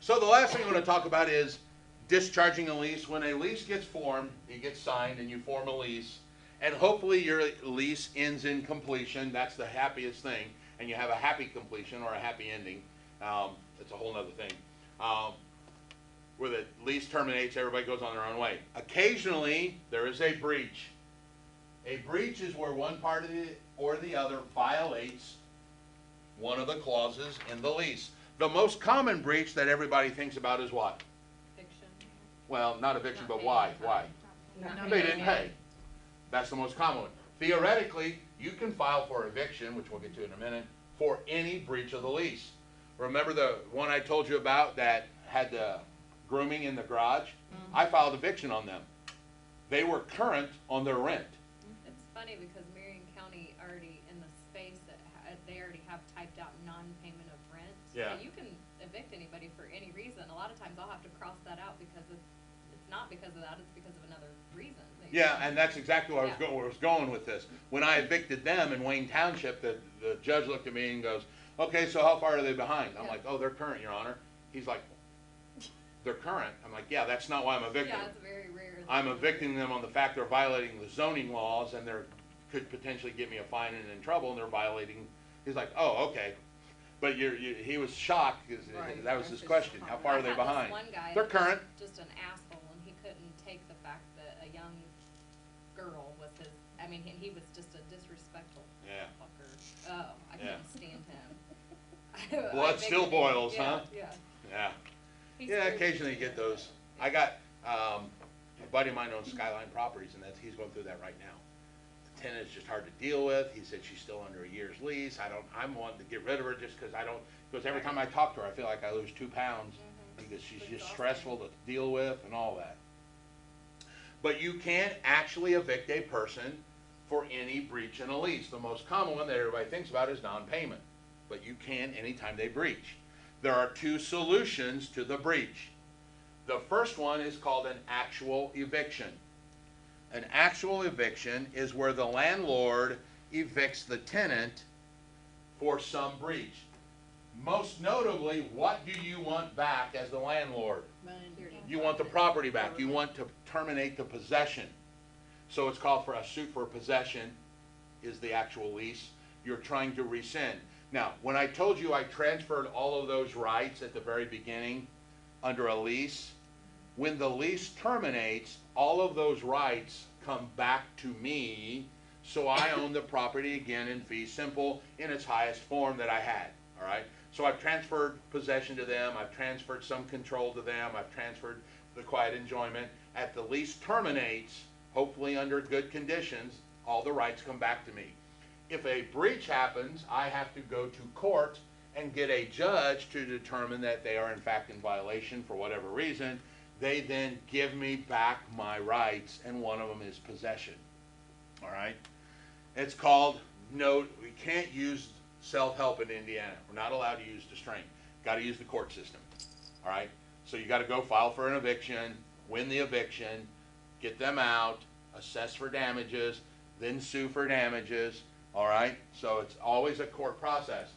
So the last thing I'm going to talk about is discharging a lease. When a lease gets formed, it gets signed, and you form a lease, and hopefully your lease ends in completion. That's the happiest thing, and you have a happy completion or a happy ending. It's a whole other thing. Where the lease terminates, everybody goes on their own way. Occasionally, there is a breach. A breach is where one party or the other violates one of the clauses in the lease. The most common breach that everybody thinks about is what? Eviction. Well, not eviction, Not but why? paying Why? time. They didn't pay. That's the most common one. Theoretically, you can file for eviction, which we'll get to in a minute, for any breach of the lease. Remember the one I told you about that had the grooming in the garage? I filed eviction on them. They were current on their rent. It's funny because Marion County already, in the space that they already have typed out non-payment of rent. Yeah. So you can evict anybody for any reason. A lot of times I'll have to cross that out because it's not because of that, it's because of another reason. Yeah, and that's exactly where I was going with this. When I evicted them in Wayne Township, the judge looked at me and goes, okay, so how far are they behind? I'm like, oh, they're current, Your Honor. He's like, they're current. I'm like, yeah, that's not why I'm evicting them. Yeah, it's very rare. I'm evicting them on the fact they're violating the zoning laws, and they could potentially get me a fine and in trouble, and they're violating. He's like, oh, okay. But he was shocked because that was his question. How far are they behind? One guy They're current. Just an asshole, and he couldn't take the fact that a young girl was his. I mean, he was just a disrespectful fucker. Oh, I couldn't stand him. Blood still boils, huh? Yeah. Yeah. Yeah, occasionally you get those. I got a buddy of mine owns Skyline Properties, and he's going through that right now. The tenant is just hard to deal with. He said she's still under a year's lease. I'm wanting to get rid of her just because because every time I talk to her, I feel like I lose 2 pounds because she's just stressful to deal with and all that. But you can actually evict a person for any breach in a lease. The most common one that everybody thinks about is non-payment, but you can anytime they breach. There are 2 solutions to the breach. The first one is called an actual eviction. An actual eviction is where the landlord evicts the tenant for some breach. Most notably, what do you want back as the landlord? You want the property back. You want to terminate the possession. So it's called for a suit for possession is the actual lease. You're trying to rescind. Now, when I told you I transferred all of those rights at the very beginning under a lease, when the lease terminates, all of those rights come back to me, so I own the property again in fee simple in its highest form that I had, all right? So I've transferred possession to them, I've transferred some control to them, I've transferred the quiet enjoyment. At the lease terminates, hopefully under good conditions, all the rights come back to me. If a breach happens, I have to go to court and get a judge to determine that they are in fact in violation for whatever reason. They then give me back my rights, and one of them is possession. All right? It's called, we can't use self-help in Indiana. We're not allowed to use distraint. Got to use the court system. All right? So you got to go file for an eviction, win the eviction, get them out, assess for damages, then sue for damages. All right? So it's always a court process.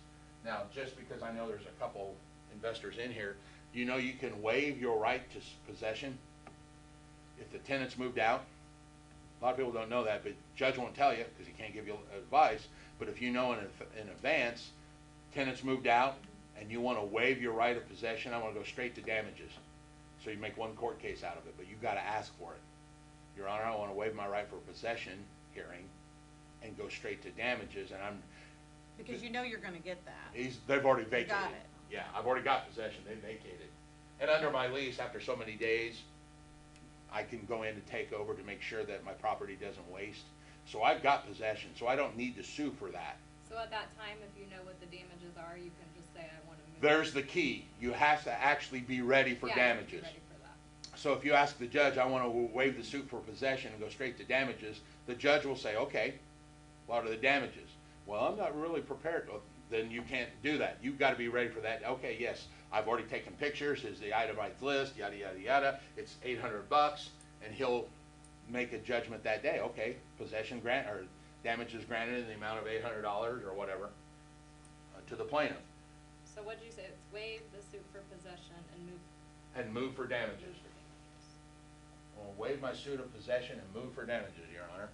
Now, just because I know there's a couple investors in here, you know you can waive your right to possession if the tenant's moved out. A lot of people don't know that, but judge won't tell you because he can't give you advice. But if you know in advance, tenant's moved out, and you want to waive your right of possession, I want to go straight to damages. So you make one court case out of it, but you've got to ask for it. Your Honor, I want to waive my right for possession hearing and go straight to damages, and because you know you're going to get that. They've already vacated. You got it. Yeah, I've already got possession. They vacated. And under my lease, after so many days, I can go in and take over to make sure that my property doesn't waste. So I've got possession, so I don't need to sue for that. So at that time, if you know what the damages are, you can just say, I want to move. There's the key. You have to actually be ready for damages. Be ready for that. So if you ask the judge, I want to waive the suit for possession and go straight to damages, the judge will say, okay, what are the damages? Well, I'm not really prepared. Well, then you can't do that. You've got to be ready for that. Okay, yes, I've already taken pictures. Here's the itemized list, yada, yada, yada. It's $800, and he'll make a judgment that day. Okay, possession grant or damages granted in the amount of $800 or whatever to the plaintiff. So what did you say? It's waive the suit for possession and move and move for damages. I'll waive my suit of possession and move for damages, Your Honor.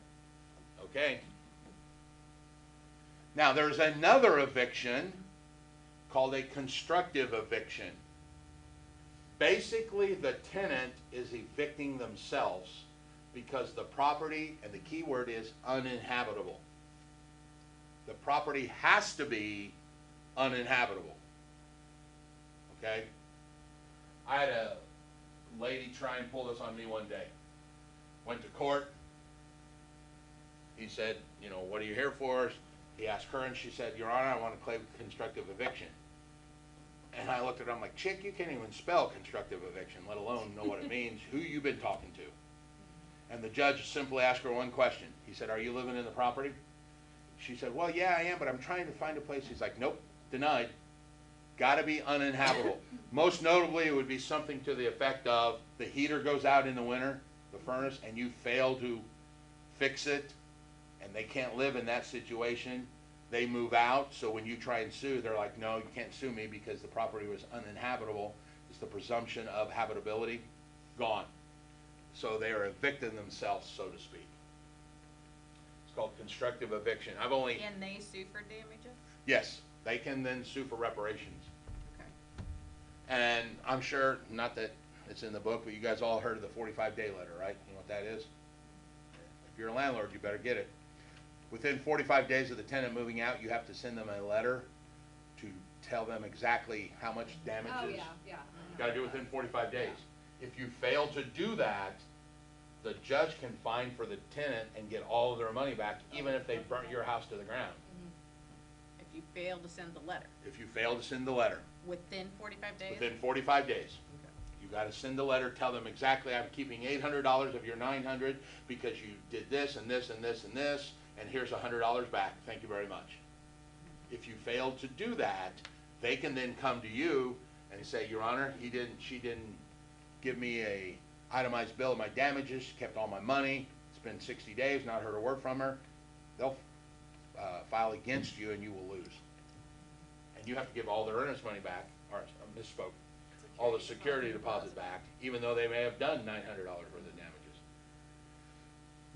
Okay. Now, there's another eviction called a constructive eviction. Basically, the tenant is evicting themselves because the property, and the key word is uninhabitable. The property has to be uninhabitable. Okay? I had a lady try and pull this on me one day. Went to court. He said, you know, what are you here for? He asked her, and she said, Your Honor, I want to claim constructive eviction. And I looked at her, I'm like, chick, you can't even spell constructive eviction, let alone know what it means. Who you been talking to? And the judge simply asked her one question. He said, are you living in the property? She said, well, yeah, I am, but I'm trying to find a place. He's like, nope, denied. Got to be uninhabitable. Most notably, it would be something to the effect of the heater goes out in the winter, the furnace, and you fail to fix it, and they can't live in that situation. They move out, so when you try and sue, they're like, no, you can't sue me because the property was uninhabitable. It's the presumption of habitability gone. So they are evicting themselves, so to speak. It's called constructive eviction. I've only... Can they sue for damages? Yes, they can then sue for reparations. Okay. And I'm sure, not that it's in the book, but you guys all heard of the 45-day letter, right? You know what that is? If you're a landlord, you better get it. Within 45 days of the tenant moving out, you have to send them a letter to tell them exactly how much damage is. Oh, yeah, yeah. Got to do it within 45 days. If you fail to do that, the judge can fine for the tenant and get all of their money back, even if they burnt your house to the ground. If you fail to send the letter. If you fail to send the letter. Within 45 days? Within 45 days. Okay. You got to send the letter, tell them exactly, I'm keeping $800 of your $900 because you did this and this and this and this, and here's $100 back. Thank you very much. If you fail to do that, they can then come to you and say, Your Honor, she didn't give me a itemized bill of my damages. She kept all my money. It's been 60 days, not heard a word from her. They'll file against you and you will lose. And you have to give all their earnest money back, or I misspoke, all the security deposit back, even though they may have done $900 worth of damages.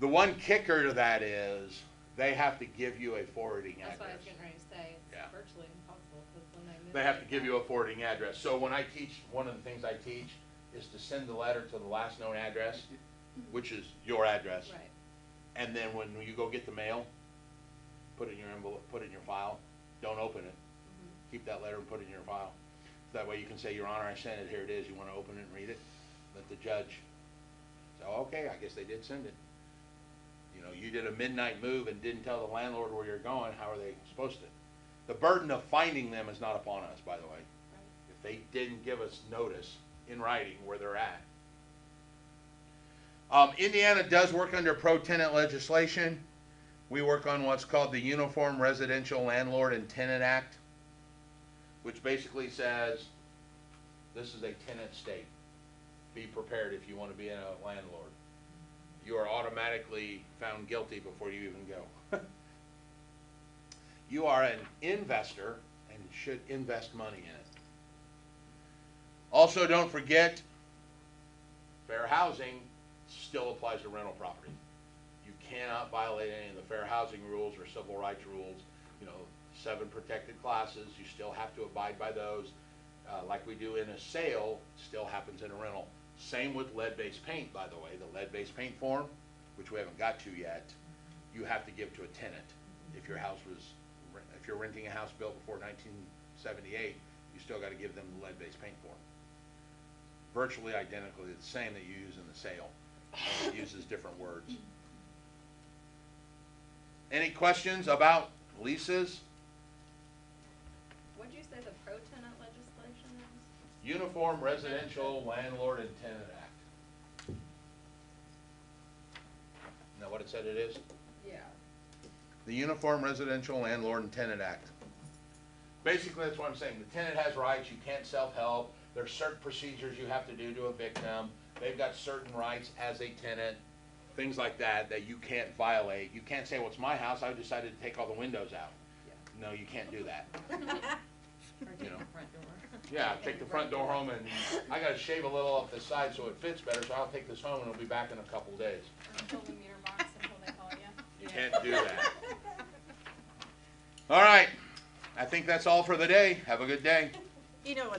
The one kicker to that is they have to give you a forwarding address. That's what I was getting ready to say. It's Yeah. virtually impossible because when they move. They have to give you a forwarding address. So when I teach, one of the things I teach is to send the letter to the last known address, which is your address. Right. And then when you go get the mail, put it in your envelope, put it in your file. Don't open it. Keep that letter and put it in your file. That way you can say, Your Honor, I sent it, here it is. You want to open it and read it? Let the judge say, oh, okay, I guess they did send it. You know, you did a midnight move and didn't tell the landlord where you're going. How are they supposed to? The burden of finding them is not upon us, by the way. Right. If they didn't give us notice in writing where they're at. Indiana does work under pro-tenant legislation. We work on what's called the Uniform Residential Landlord and Tenant Act, which basically says this is a tenant state. Be prepared if you want to be a landlord. You are automatically found guilty before you even go. You are an investor and should invest money in it. Also, don't forget, fair housing still applies to rental property. You cannot violate any of the fair housing rules or civil rights rules. You know, 7 protected classes, you still have to abide by those. Like we do in a sale, still happens in a rental. Same with lead-based paint, by the way. The lead-based paint form, which we haven't got to yet, you have to give to a tenant. If you're renting a house built before 1978, you still got to give them the lead-based paint form. Virtually identically the same that you use in the sale. It uses different words. Any questions about leases? What'd you say the pro-tenant legislation is? Uniform Residential Landlord and Tenant Act. Isn't that what it said it is? Yeah. The Uniform Residential Landlord and Tenant Act. Basically, that's what I'm saying. The tenant has rights. You can't self-help. There's certain procedures you have to do to evict them. They've got certain rights as a tenant, things like that, that you can't violate. You can't say, well, it's my house. I decided to take all the windows out. Yeah. No, you can't do that. Or You take know. the front door. Yeah, take the front door home, and I gotta shave a little off the side so it fits better, so I'll take this home and it'll be back in a couple days. Or fill the meter box until they call you. You can't do that. All right, I think that's all for the day. Have a good day. You know what?